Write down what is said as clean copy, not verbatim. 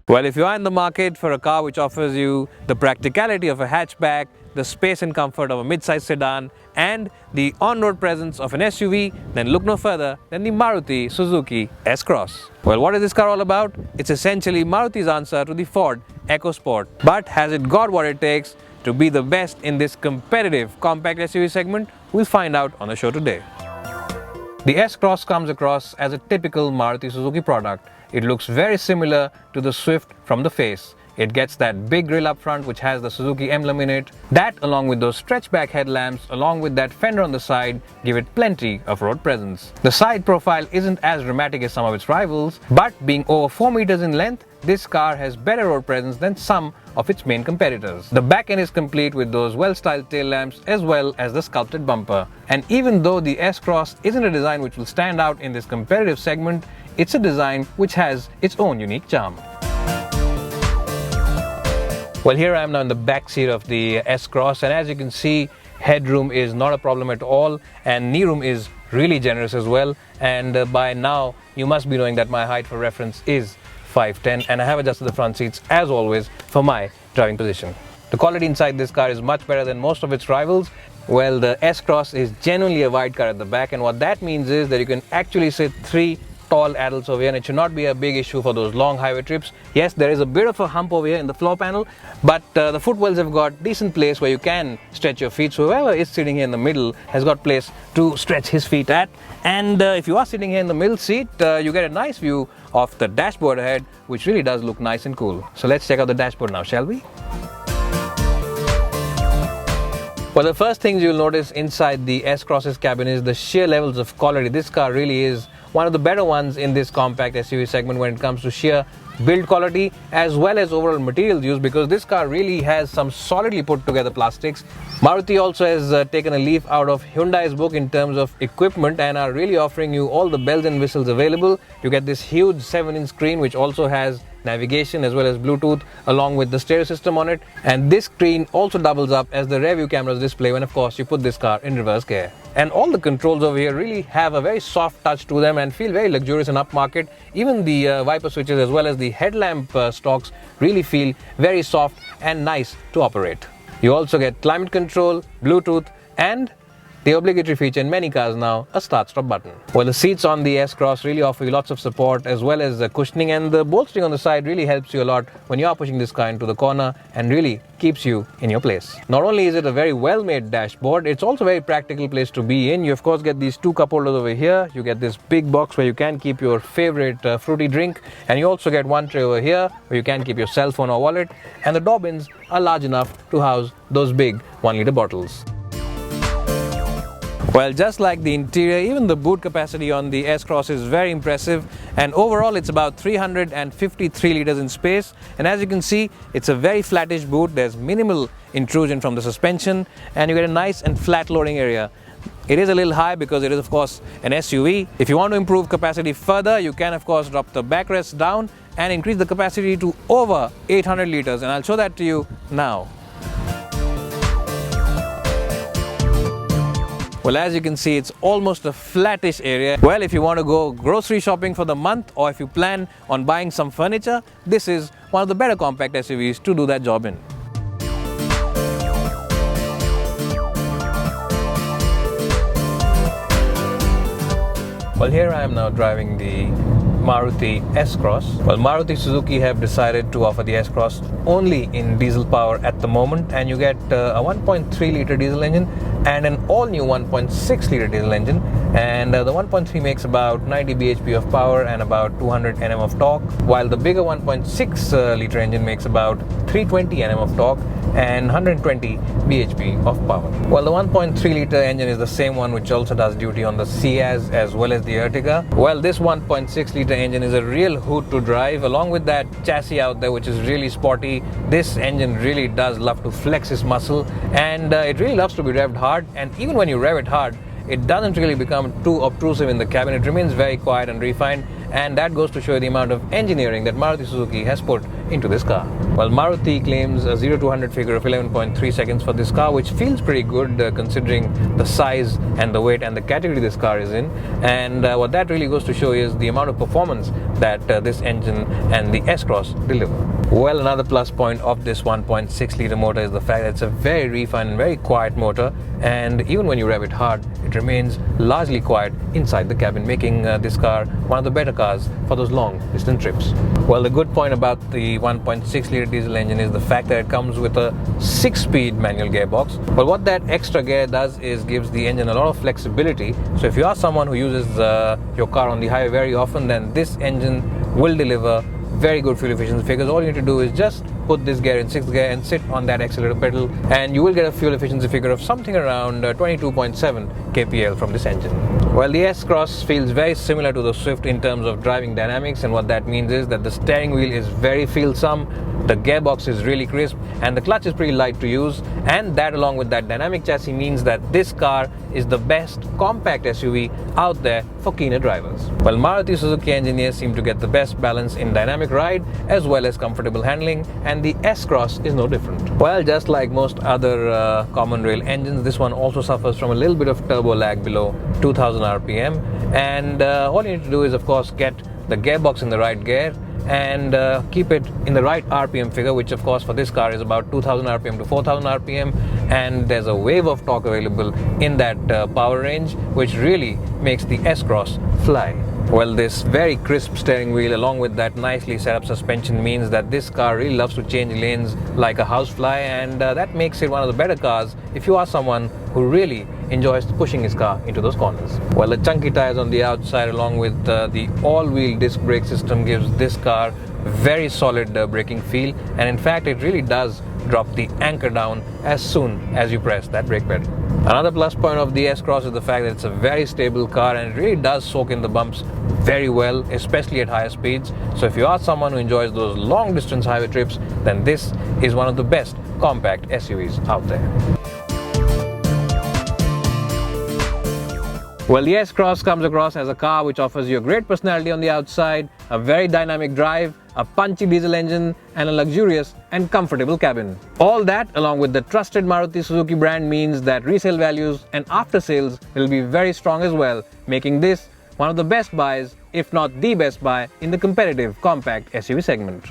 Well, if you are in the market for a car which offers you the practicality of a hatchback, the space and comfort of a mid-size sedan, and the on-road presence of an SUV, then look no further than the Maruti Suzuki S-Cross. Well, what is this car all about? It's essentially Maruti's answer to the Ford EcoSport. But has it got what it takes to be the best in this competitive compact SUV segment? We'll find out on the show today. The S-Cross comes across as a typical Maruti Suzuki product. It looks very similar to the Swift from the face. It gets that big grille up front which has the Suzuki emblem in it. That, along with those stretch back headlamps, along with that fender on the side, give it plenty of road presence. The side profile isn't as dramatic as some of its rivals, but being over 4 meters in length, this car has better road presence than some of its main competitors. The back end is complete with those well-styled tail lamps as well as the sculpted bumper. And even though the S-Cross isn't a design which will stand out in this competitive segment, it's a design which has its own unique charm. Well, here I am now in the back seat of the S-Cross, and as you can see, headroom is not a problem at all, and knee room is really generous as well. And by now you must be knowing that my height for reference is 5'10", and I have adjusted the front seats as always for my driving position. The quality inside this car is much better than most of its rivals. Well, the S-Cross is genuinely a wide car at the back, and what that means is that you can actually sit 3 tall adults over here, and it should not be a big issue for those long highway trips. Yes, there is a bit of a hump over here in the floor panel, but the footwells have got decent place where you can stretch your feet, so whoever is sitting here in the middle has got place to stretch his feet at. And if you are sitting here in the middle seat, you get a nice view of the dashboard ahead, which really does look nice and cool. So let's check out the dashboard now, shall we? Well, the first things you'll notice inside the S-Cross's cabin is the sheer levels of quality. This car really is one of the better ones in this compact SUV segment when it comes to sheer build quality as well as overall materials used, because this car really has some solidly put together plastics. Maruti also has taken a leaf out of Hyundai's book in terms of equipment and are really offering you all the bells and whistles available. You get this huge 7-inch screen which also has navigation as well as Bluetooth along with the stereo system on it, and this screen also doubles up as the rear view camera's display when of course you put this car in reverse gear. And all the controls over here really have a very soft touch to them and feel very luxurious and upmarket. Even the wiper switches as well as the headlamp stalks really feel very soft and nice to operate. You also get climate control, Bluetooth, and the obligatory feature in many cars now, a start-stop button. Well, the seats on the S-Cross really offer you lots of support as well as the cushioning, and the bolstering on the side really helps you a lot when you are pushing this car into the corner and really keeps you in your place. Not only is it a very well-made dashboard, it's also a very practical place to be in. You of course get these 2 cup holders over here, you get this big box where you can keep your favorite fruity drink, and you also get one tray over here where you can keep your cell phone or wallet, and the door bins are large enough to house those big 1-liter bottles. Well, just like the interior, even the boot capacity on the S-Cross is very impressive, and overall it's about 353 liters in space. And as you can see, it's a very flattish boot. There's minimal intrusion from the suspension and you get a nice and flat loading area. It is a little high because it is of course an SUV. If you want to improve capacity further, you can of course drop the backrest down and increase the capacity to over 800 liters, and I'll show that to you now. Well, as you can see, it's almost a flattish area. Well, if you want to go grocery shopping for the month, or if you plan on buying some furniture, this is one of the better compact SUVs to do that job in. Well, here I am now driving the Maruti S-Cross. Well, Maruti Suzuki have decided to offer the S-Cross only in diesel power at the moment, and you get a 1.3 litre diesel engine and an all-new 1.6 litre diesel engine, and the 1.3 makes about 90 bhp of power and about 200 Nm of torque, while the bigger 1.6 litre engine makes about 320 Nm of torque and 120 bhp of power. Well, the 1.3 litre engine is the same one which also does duty on the Ciaz as well as the Ertiga. Well, this 1.6 litre engine is a real hoot to drive. Along with that chassis out there which is really sporty, this engine really does love to flex its muscle, and it really loves to be revved hard. And even when you rev it hard, it doesn't really become too obtrusive in the cabin. It remains very quiet and refined, and that goes to show you the amount of engineering that Maruti Suzuki has put into this car. Well, Maruti claims a 0 to 100 figure of 11.3 seconds for this car, which feels pretty good considering the size and the weight and the category this car is in. And what that really goes to show is the amount of performance that this engine and the S-Cross deliver. Well, another plus point of this 1.6 litre motor is the fact that it's a very refined and very quiet motor, and even when you rev it hard, it remains largely quiet inside the cabin, making this car one of the better cars for those long distance trips. Well, the good point about the 1.6 litre diesel engine is the fact that it comes with a 6-speed manual gearbox. But what that extra gear does is gives the engine a lot of flexibility. So if you are someone who uses your car on the highway very often, then this engine will deliver very good fuel efficiency figures. All you need to do is just put this gear in 6th gear and sit on that accelerator pedal, and you will get a fuel efficiency figure of something around 22.7 kpl from this engine. Well, the S-Cross feels very similar to the Swift in terms of driving dynamics, and what that means is that the steering wheel is very feel-some, the gearbox is really crisp, and the clutch is pretty light to use, and that along with that dynamic chassis means that this car is the best compact SUV out there for keener drivers. Well, Maruti Suzuki engineers seem to get the best balance in dynamic ride as well as comfortable handling, and the S-Cross is no different. Well, just like most other common rail engines, this one also suffers from a little bit of turbo lag below 2000 RPM, and all you need to do is of course get the gearbox in the right gear and keep it in the right RPM figure, which of course for this car is about 2000 RPM to 4000 RPM, and there's a wave of torque available in that power range, which really makes the S-Cross fly. Well, this very crisp steering wheel along with that nicely set up suspension means that this car really loves to change lanes like a housefly, and that makes it one of the better cars if you are someone who really enjoys pushing his car into those corners. Well, the chunky tires on the outside along with the all-wheel disc brake system gives this car very solid braking feel, and in fact it really does drop the anchor down as soon as you press that brake pedal. Another plus point of the S-Cross is the fact that it's a very stable car and it really does soak in the bumps very well, especially at higher speeds. So if you are someone who enjoys those long distance highway trips, then this is one of the best compact SUVs out there. Well, the S-Cross comes across as a car which offers you a great personality on the outside, a very dynamic drive, a punchy diesel engine, and a luxurious and comfortable cabin. All that, along with the trusted Maruti Suzuki brand, means that resale values and after sales will be very strong as well, making this one of the best buys, if not the best buy, in the competitive compact SUV segment.